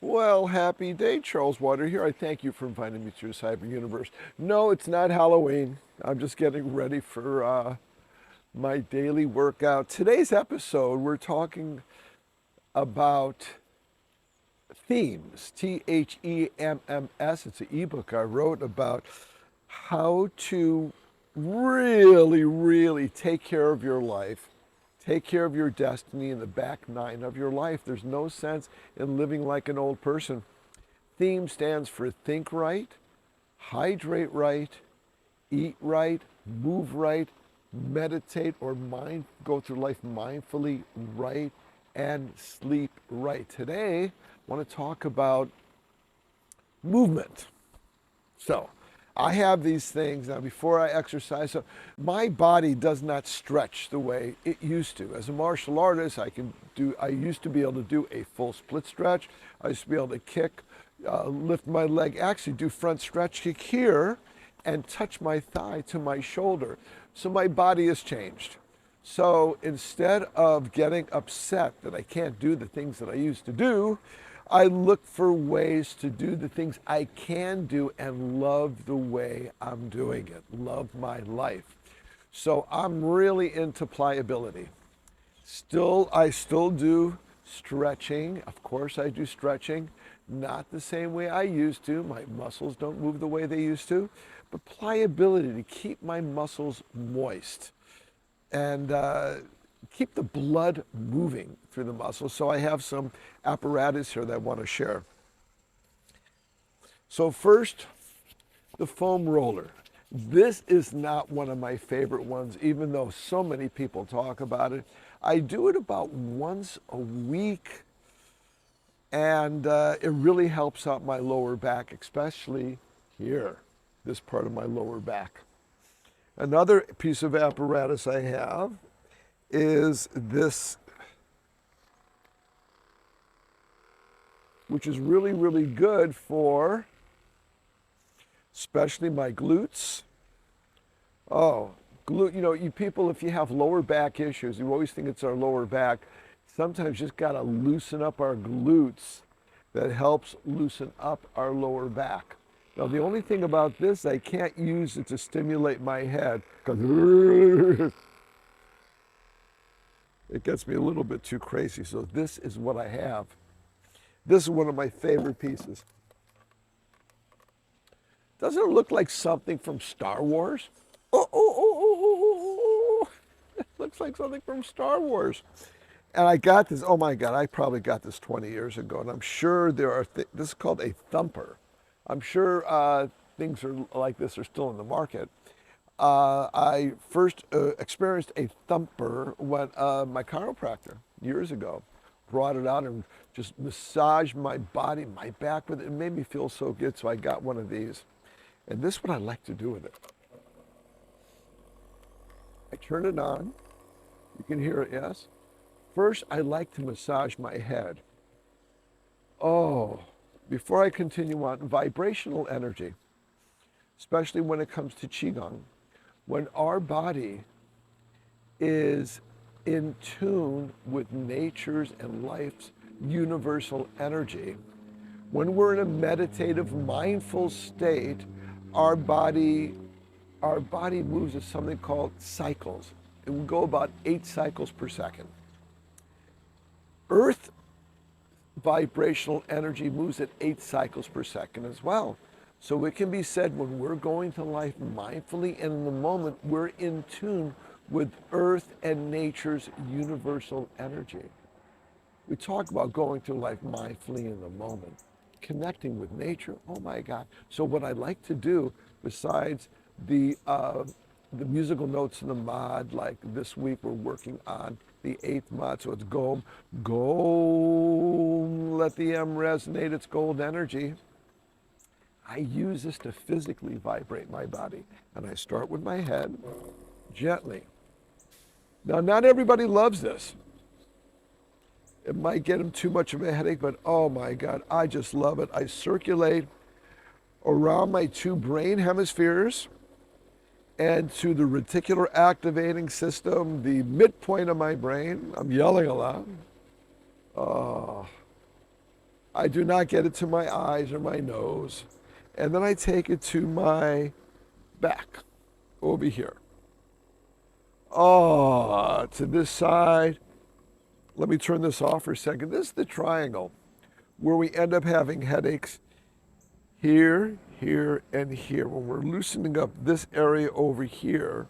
Well, happy day, Charles Water here. I thank you for inviting me to your cyber universe. No, it's not Halloween. I'm just getting ready for my daily workout. Today's episode, we're talking about themes, Theemms. It's an ebook I wrote about how to really take care of your life, take care of your destiny in the back nine of your life. There's no sense in living like an old person. Theme stands for think right, hydrate right, eat right, move right, meditate or go through life mindfully right, and sleep right. Today, I want to talk about movement. So, I have these things now before I exercise. So my body does not stretch the way it used to. As a martial artist, I used to be able to do a full split stretch. I used to be able to kick, lift my leg, actually do front stretch kick here and touch my thigh to my shoulder. So my body has changed. So instead of getting upset that I can't do the things that I used to do, I look for ways to do the things I can do and love the way I'm doing it, love my life. So I'm really into pliability. I still do stretching. Of course, I do stretching, not the same way I used to. My muscles don't move the way they used to, but pliability to keep my muscles moist and keep the blood moving through the muscles. So I have some apparatus here that I want to share. So first, the foam roller. This is not one of my favorite ones, even though so many people talk about it. I do it about once a week, and it really helps out my lower back, especially here, this part of my lower back. Another piece of apparatus I have is this, which is really good for especially my glutes. Oh, you people, if you have lower back issues, you always think it's our lower back. Sometimes you just got to loosen up our glutes. That helps loosen up our lower back. Now, the only thing about this, I can't use it to stimulate my head because it gets me a little bit too crazy. So this is what I have. This is one of my favorite pieces. Doesn't it look like something from Star Wars? Oh. It looks like something from Star Wars. And I got this, oh my God, I probably got this 20 years ago. And I'm sure this is called a thumper. I'm sure things are like this are still in the market. I first experienced a thumper when my chiropractor years ago brought it out and just massaged my body, my back with it. It made me feel so good, so I got one of these. And this is what I like to do with it. I turn it on. You can hear it, yes? First, I like to massage my head. Oh, before I continue on, vibrational energy, especially when it comes to Qigong. When our body is in tune with nature's and life's universal energy, when we're in a meditative, mindful state, our body moves at something called cycles. It will go about 8 cycles per second. Earth vibrational energy moves at 8 cycles per second as well. So it can be said when we're going to life mindfully and in the moment, we're in tune with Earth and nature's universal energy. We talk about going through life mindfully in the moment, connecting with nature. Oh my God. So what I like to do, besides the musical notes in the mod, like this week we're working on the 8th mod, so it's Gom, let the M resonate its gold energy. I use this to physically vibrate my body. And I start with my head, gently. Now, not everybody loves this. It might get them too much of a headache, but oh my God, I just love it. I circulate around my 2 brain hemispheres and to the reticular activating system, the midpoint of my brain. I'm yelling a lot. Oh. I do not get it to my eyes or my nose. And then I take it to my back over here. Oh, to this side. Let me turn this off for a second. This is the triangle where we end up having headaches here, here, and here. When we're loosening up this area over here,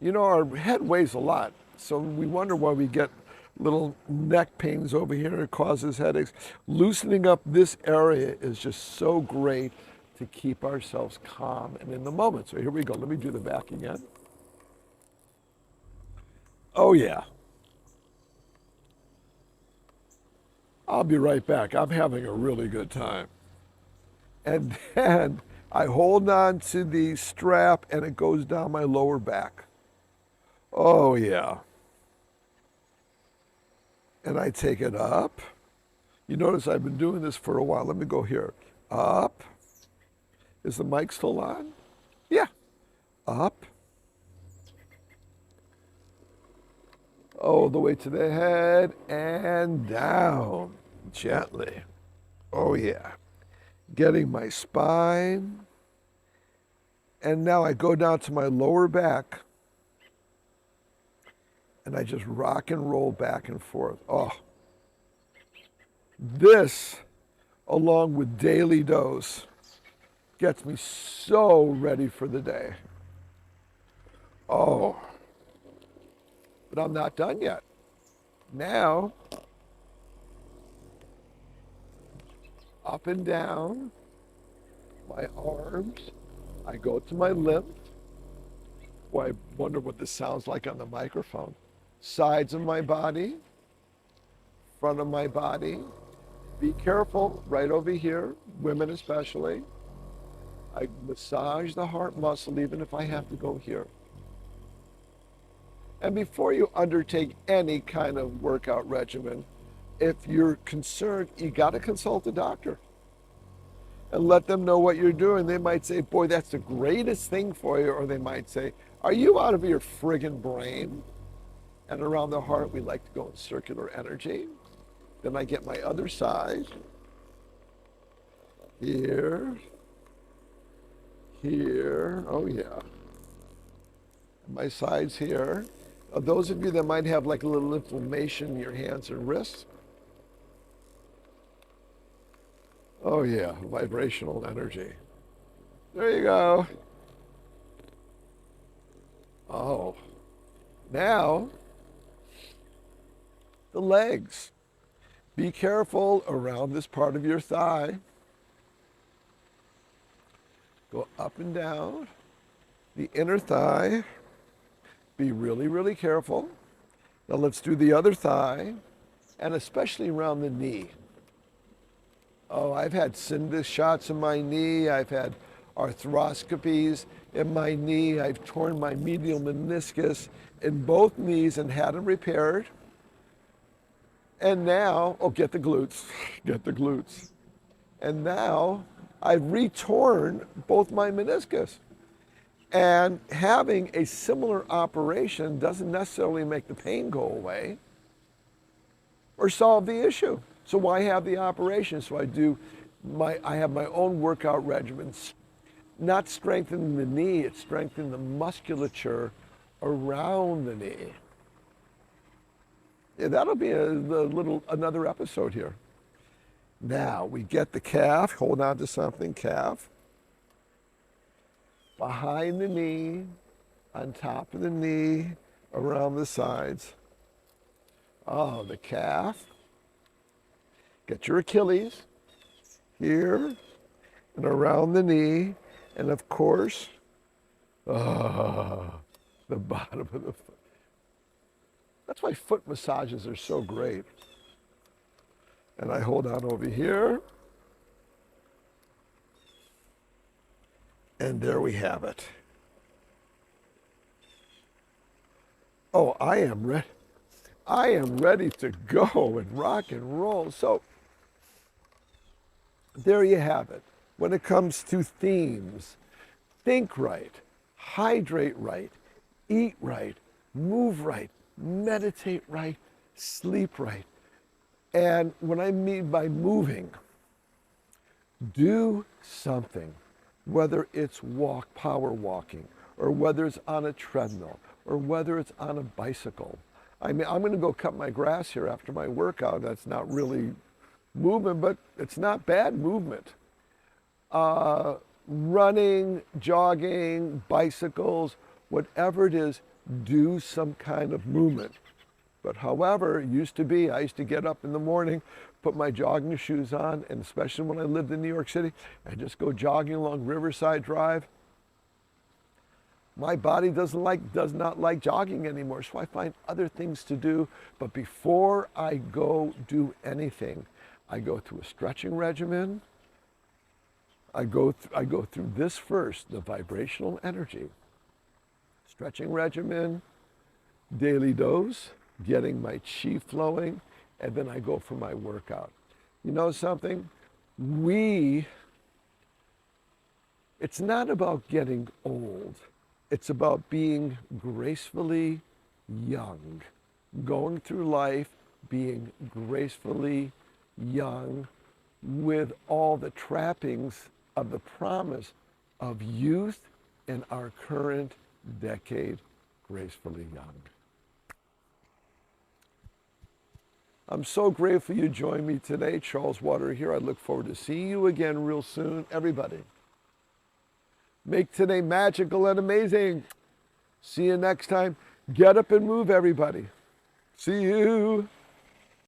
you know, our head weighs a lot. So we wonder why we get little neck pains over here. It causes headaches. Loosening up this area is just so great to keep ourselves calm and in the moment. So here we go. Let me do the back again. Oh, yeah. I'll be right back. I'm having a really good time. And then I hold on to the strap and it goes down my lower back. Oh, yeah. And I take it up. You notice I've been doing this for a while. Let me go here. Up. Is the mic still on? Yeah. Up. Oh, the way to the head and down gently. Oh, yeah. Getting my spine. And now I go down to my lower back and I just rock and roll back and forth. Oh, this, along with Daily Dose, gets me so ready for the day. Oh. But I'm not done yet. Now, up and down my arms, I go to my lymph. Boy, I wonder what this sounds like on the microphone. Sides of my body, front of my body. Be careful, right over here, women especially. I massage the heart muscle even if I have to go here. And before you undertake any kind of workout regimen, if you're concerned, you got to consult a doctor and let them know what you're doing. They might say, boy, that's the greatest thing for you. Or they might say, are you out of your friggin' brain? And around the heart, we like to go in circular energy. Then I get my other side. Here. Here. Oh, yeah. My sides here. Those of you that might have like a little inflammation in your hands and wrists. Oh yeah, vibrational energy. There you go. Oh, now the legs. Be careful around this part of your thigh. Go up and down. The inner thigh. Be really, really careful. Now let's do the other thigh, and especially around the knee. Oh, I've had Sinus shots in my knee. I've had arthroscopies in my knee. I've torn my medial meniscus in both knees and had them repaired. And now, oh, get the glutes, get the glutes. And now I've retorn both my meniscus. And having a similar operation doesn't necessarily make the pain go away or solve the issue. So why have the operation? So I have my own workout regimens, not strengthening the knee, it's strengthening the musculature around the knee. Yeah, that'll be another episode here. Now we get the calf, hold on to something, calf. Behind the knee, on top of the knee, around the sides. Oh, the calf. Get your Achilles here and around the knee. And of course, the bottom of the foot. That's why foot massages are so great. And I hold on over here. And there we have it. Oh, I am ready. I am ready to go and rock and roll. So there you have it. When it comes to themes, think right, hydrate right, eat right, move right, meditate right, sleep right. And what I mean by moving, do something, whether it's power walking, or whether it's on a treadmill, or whether it's on a bicycle. I mean, I'm going to go cut my grass here after my workout. That's not really movement, but it's not bad movement. Running, jogging, bicycles, whatever it is, do some kind of movement. But however, it used to be, I used to get up in the morning, put my jogging shoes on, and especially when I lived in New York City, I'd just go jogging along Riverside Drive. My body does not like jogging anymore, so I find other things to do. But before I go do anything, I go through a stretching regimen. I go through this first, the vibrational energy. Stretching regimen, daily dose, getting my chi flowing, and then I go for my workout. You know something? It's not about getting old. It's about being gracefully young, going through life, being gracefully young with all the trappings of the promise of youth in our current decade, gracefully young. I'm so grateful you joined me today. Charles Water here. I look forward to seeing you again real soon. Everybody, make today magical and amazing. See you next time. Get up and move, everybody. See you.